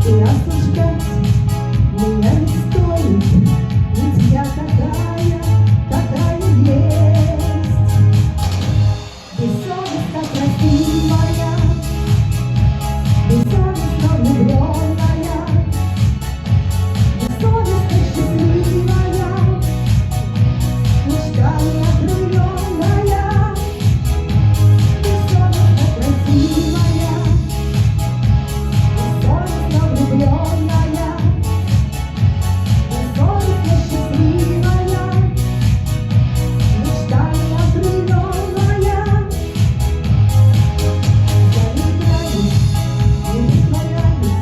И осуждать меня не стоит, ведь я такая, какая есть. Бессовестно красивая, бессовестно влюбленная, бессовестно счастливая, мечтами окрыленная. Бессовестно красивая, бессовестно влюбленная, бессовестно счастливая, мечтами окрыленная. Я не играюсь, не притворяюсь,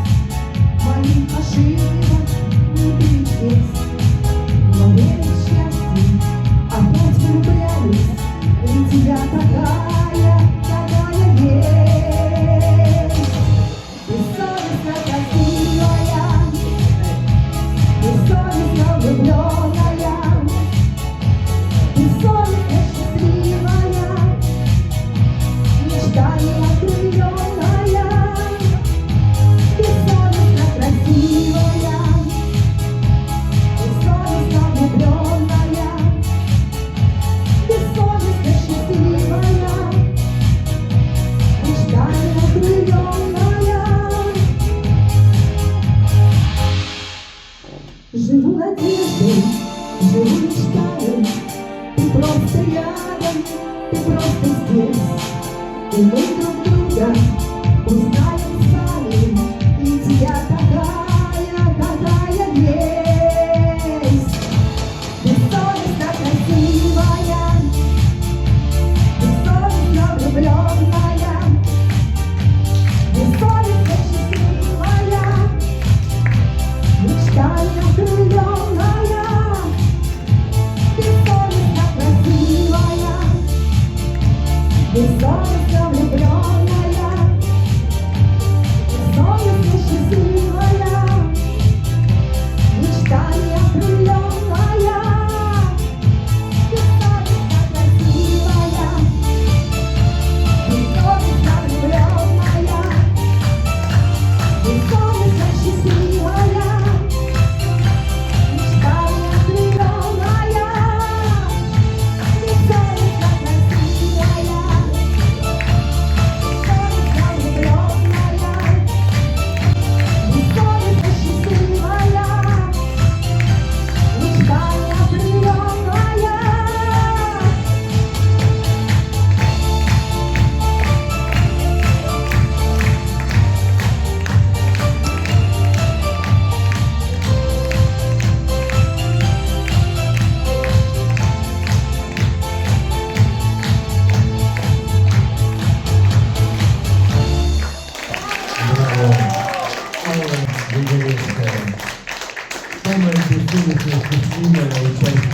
моих ошибок не перечесть, но верю в счастье, опять влюбляюсь, ведь я такая, какая есть. Бессовестно красивая, бессовестно влюбленная, бессовестно счастливая, мечтами окрыленная. Бессовестно красивая, бессовестно влюбленная, бессовестно счастливая, мечтами окрыленная. Живу надеждой, живу мечтаю, ты просто рядом, ты просто здесь. И мы друг друга узнаем сами, ведь я такая, какая есть. Бессовестно красивая, бессовестно влюбленная, бессовестно счастливая, мечтами окрыленная. Бессовестно красивая, бессовестно влюбленная, бессовестно счастливая, мечтами окрыленная. Бессовестно красивая, бессовестно влюбленная, бессовестно счастливая, мечтами окрыленная. Бессовестно красивая, бессовестно влюбленная, бессовестно счастливая, мечтами окрыленная. Браво! Алла Григорьевская. Самая бессовестная, счастливая участница.